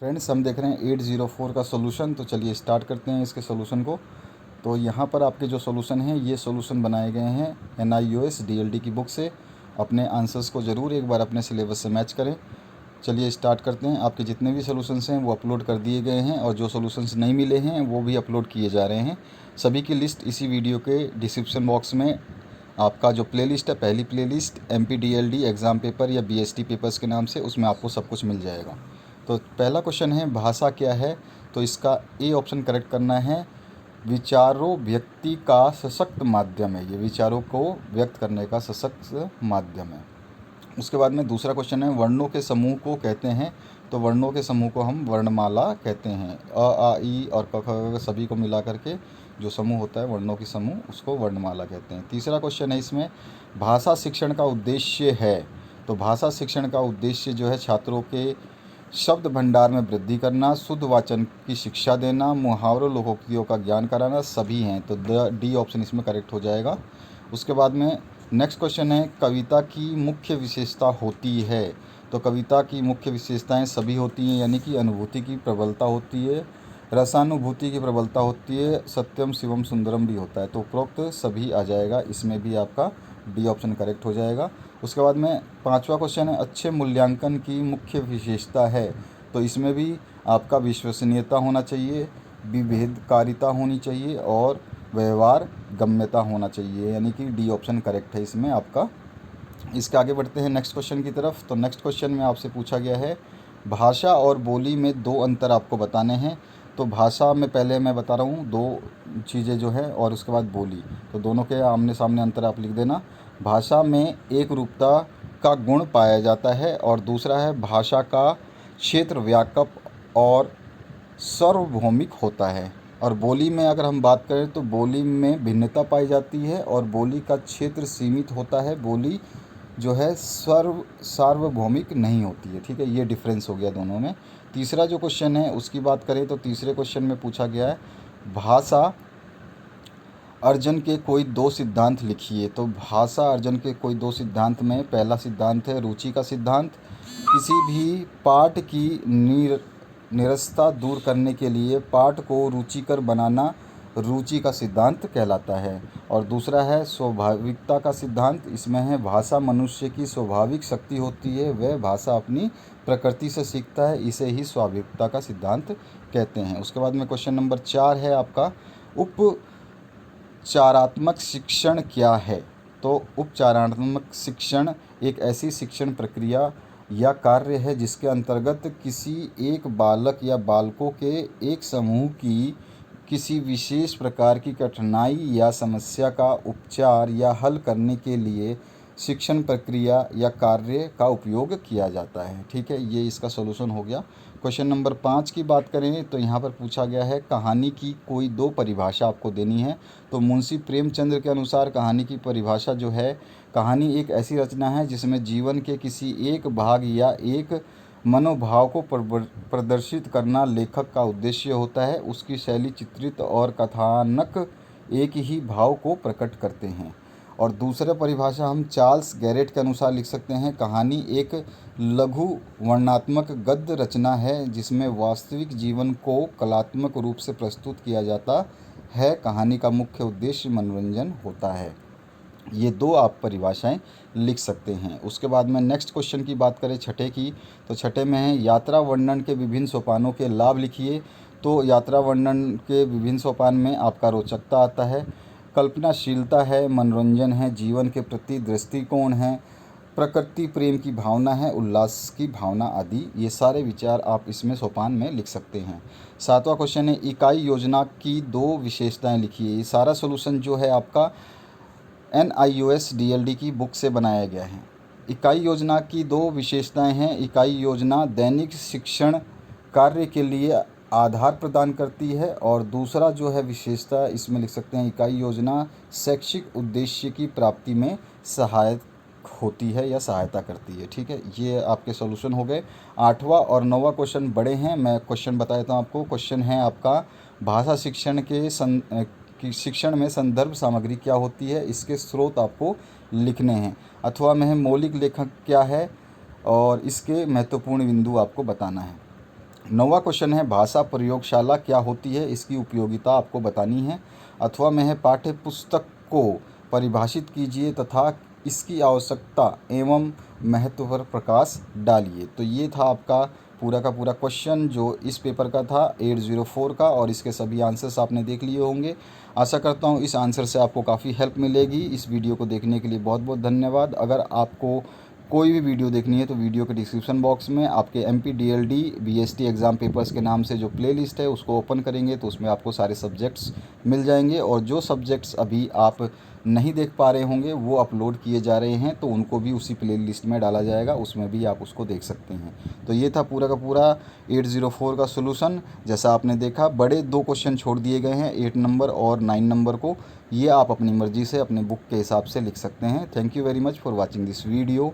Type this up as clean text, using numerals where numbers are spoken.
Friends, हम देख रहे हैं 804 का सोल्यूशन। तो चलिए स्टार्ट करते हैं इसके सोल्यूशन को। तो यहाँ पर आपके जो सोल्यूशन हैं ये सोल्यूशन बनाए गए हैं NIOS DLD की बुक से। अपने आंसर्स को ज़रूर एक बार अपने सिलेबस से मैच करें। चलिए स्टार्ट करते हैं। आपके जितने भी सोल्यूशंस हैं वो अपलोड कर दिए गए हैं और जो सोल्यूशंस नहीं मिले हैं वो भी अपलोड किए जा रहे हैं। सभी की लिस्ट इसी वीडियो के डिस्क्रिप्शन बॉक्स में आपका जो प्लेलिस्ट है, पहली प्लेलिस्ट MPDLD एग्ज़ाम पेपर या BST पेपर्स के नाम से, उसमें आपको सब कुछ मिल जाएगा। तो पहला क्वेश्चन है भाषा क्या है। तो इसका ए ऑप्शन करेक्ट करना है। विचारों व्यक्ति का सशक्त माध्यम है। ये विचारों को व्यक्त करने का सशक्त माध्यम है। उसके बाद में दूसरा क्वेश्चन है वर्णों के समूह को कहते हैं। तो वर्णों के समूह को हम वर्णमाला कहते हैं। अ आ ई और क ख ग सभी को मिला करके जो समूह होता है वर्णों की समूह, उसको वर्णमाला कहते हैं। तीसरा क्वेश्चन है इसमें भाषा शिक्षण का उद्देश्य है। तो भाषा शिक्षण का उद्देश्य जो है छात्रों के शब्द भंडार में वृद्धि करना, शुद्ध वाचन की शिक्षा देना, मुहावरों लोकोक्तियों का ज्ञान कराना, सभी हैं। तो डी ऑप्शन इसमें करेक्ट हो जाएगा। उसके बाद में नेक्स्ट क्वेश्चन है कविता की मुख्य विशेषता होती है। तो कविता की मुख्य विशेषताएं सभी होती हैं, यानी कि अनुभूति की प्रबलता होती है, रसानुभूति की प्रबलता होती है, सत्यम शिवम सुंदरम भी होता है। तो उपरोक्त सभी आ जाएगा, इसमें भी आपका डी ऑप्शन करेक्ट हो जाएगा। उसके बाद में पांचवा क्वेश्चन है अच्छे मूल्यांकन की मुख्य विशेषता है। तो इसमें भी आपका विश्वसनीयता होना चाहिए, विभेदकारिता होनी चाहिए और व्यवहार गम्यता होना चाहिए, यानी कि डी ऑप्शन करेक्ट है इसमें आपका। इसके आगे बढ़ते हैं नेक्स्ट क्वेश्चन की तरफ। तो नेक्स्ट क्वेश्चन में आपसे पूछा गया है भाषा और बोली में दो अंतर आपको बताने हैं। तो भाषा में पहले मैं बता रहा हूँ दो चीज़ें जो है, और उसके बाद बोली। तो दोनों के आमने सामने अंतर आप लिख देना। भाषा में एक रूपता का गुण पाया जाता है और दूसरा है भाषा का क्षेत्र व्यापक और सार्वभौमिक होता है। और बोली में अगर हम बात करें तो बोली में भिन्नता पाई जाती है और बोली का क्षेत्र सीमित होता है। बोली जो है सार्वभौमिक नहीं होती है। ठीक है, ये डिफरेंस हो गया दोनों में। तीसरा जो क्वेश्चन है उसकी बात करें तो तीसरे क्वेश्चन में पूछा गया है भाषा अर्जन के कोई दो सिद्धांत लिखिए। तो भाषा अर्जन के कोई दो सिद्धांत में पहला सिद्धांत है रुचि का सिद्धांत। किसी भी पाठ की निरसता दूर करने के लिए पाठ को रुचिकर बनाना रुचि का सिद्धांत कहलाता है। और दूसरा है स्वाभाविकता का सिद्धांत। इसमें है भाषा मनुष्य की स्वाभाविक शक्ति होती है, वह भाषा अपनी प्रकृति से सीखता है, इसे ही स्वाभाविकता का सिद्धांत कहते हैं। उसके बाद में क्वेश्चन नंबर 4 है आपका उपचारात्मक शिक्षण क्या है। तो उपचारात्मक शिक्षण एक ऐसी शिक्षण प्रक्रिया या कार्य है जिसके अंतर्गत किसी एक बालक या बालकों के एक समूह की किसी विशेष प्रकार की कठिनाई या समस्या का उपचार या हल करने के लिए शिक्षण प्रक्रिया या कार्य का उपयोग किया जाता है। ठीक है, ये इसका सॉल्यूशन हो गया। क्वेश्चन नंबर 5 की बात करें तो यहाँ पर पूछा गया है कहानी की कोई दो परिभाषा आपको देनी है। तो मुंशी प्रेमचंद के अनुसार कहानी की परिभाषा जो है, कहानी एक ऐसी रचना है जिसमें जीवन के किसी एक भाग या एक मनोभाव को प्रदर्शित करना लेखक का उद्देश्य होता है। उसकी शैली, चित्रित और कथानक एक ही भाव को प्रकट करते हैं। और दूसरा परिभाषा हम चार्ल्स गैरेट के अनुसार लिख सकते हैं कहानी एक लघु वर्णनात्मक गद्य रचना है जिसमें वास्तविक जीवन को कलात्मक रूप से प्रस्तुत किया जाता है। कहानी का मुख्य उद्देश्य मनोरंजन होता है। ये दो आप परिभाषाएं लिख सकते हैं। उसके बाद में नेक्स्ट क्वेश्चन की बात करें छठे की, तो छठे में है यात्रा वर्णन के विभिन्न सोपानों के लाभ लिखिए। तो यात्रा वर्णन के विभिन्न सोपान में आपका रोचकता आता है, कल्पनाशीलता है, मनोरंजन है, जीवन के प्रति दृष्टिकोण है, प्रकृति प्रेम की भावना है, उल्लास की भावना आदि। ये सारे विचार आप इसमें सोपान में लिख सकते हैं। सातवां क्वेश्चन है इकाई योजना की दो विशेषताएं लिखिए। ये सारा सोल्यूशन जो है आपका NIOS DLD की बुक से बनाया गया है। इकाई योजना की दो विशेषताएं हैं। इकाई योजना दैनिक शिक्षण कार्य के लिए आधार प्रदान करती है और दूसरा जो है विशेषता इसमें लिख सकते हैं इकाई योजना शैक्षिक उद्देश्य की प्राप्ति में सहायक होती है या सहायता करती है। ठीक है, ये आपके सॉल्यूशन हो गए। 8वां और 9वां क्वेश्चन बड़े हैं, मैं क्वेश्चन बता देता हूँ आपको। क्वेश्चन है आपका भाषा शिक्षण कि शिक्षण में संदर्भ सामग्री क्या होती है, इसके स्रोत आपको लिखने हैं। अथवा में है मौलिक लेखक क्या है और इसके महत्वपूर्ण बिंदु आपको बताना है। 9वां क्वेश्चन है भाषा प्रयोगशाला क्या होती है, इसकी उपयोगिता आपको बतानी है। 8वां में है पाठ्य पुस्तक को परिभाषित कीजिए तथा इसकी आवश्यकता एवं महत्व पर प्रकाश डालिए। तो ये था आपका पूरा का पूरा क्वेश्चन जो इस पेपर का था 804 का, और इसके सभी आंसर्स आपने देख लिए होंगे। आशा करता हूँ इस आंसर से आपको काफ़ी हेल्प मिलेगी। इस वीडियो को देखने के लिए बहुत बहुत धन्यवाद। अगर आपको कोई भी वीडियो देखनी है तो वीडियो के डिस्क्रिप्शन बॉक्स में आपके MPDLD BST एग्ज़ाम पेपर्स के नाम से जो प्लेलिस्ट है उसको ओपन करेंगे तो उसमें आपको सारे सब्जेक्ट्स मिल जाएंगे, और जो सब्जेक्ट्स अभी आप नहीं देख पा रहे होंगे वो अपलोड किए जा रहे हैं तो उनको भी उसी प्लेलिस्ट में डाला जाएगा, उसमें भी आप उसको देख सकते हैं। तो ये था पूरा का पूरा 804 का सोल्यूशन। जैसा आपने देखा बड़े 2 क्वेश्चन छोड़ दिए गए हैं 8 नंबर और 9 नंबर को, ये आप अपनी मर्ज़ी से अपने बुक के हिसाब से लिख सकते हैं। Thank you very much for watching this video.